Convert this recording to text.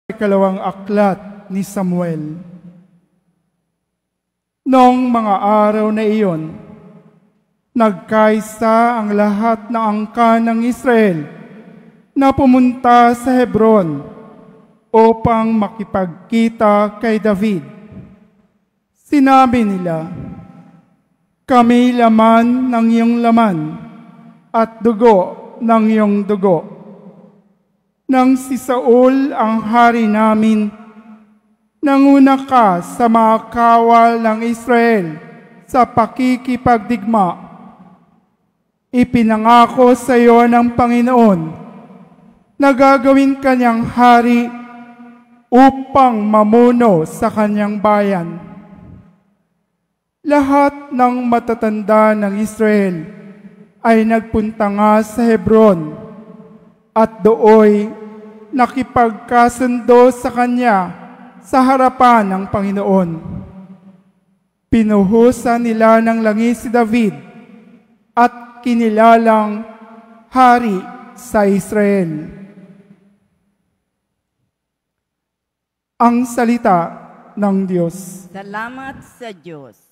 Ikalawang aklat ni Samuel. Noong mga araw na iyon, nagkaisa ang lahat ng angkan ng Israel na pumunta sa Hebron upang makipagkita kay David. Sinabi nila, "Kami laman ng iyong laman at dugo ng iyong dugo. Nang si Saul ang hari namin, nanguna ka sa mga kawal ng Israel sa pakikipagdigma. Ipinangako sa iyo ng Panginoon na gagawin kanyang hari upang mamuno sa kanyang bayan. Lahat ng matatanda ng Israel ay nagpunta nga sa Hebron at dooy nakipagkasundo sa kanya sa harapan ng Panginoon. Pinuhusan nila ng langis si David at kinilalang hari sa Israel." Ang salita ng Diyos. Salamat sa Diyos.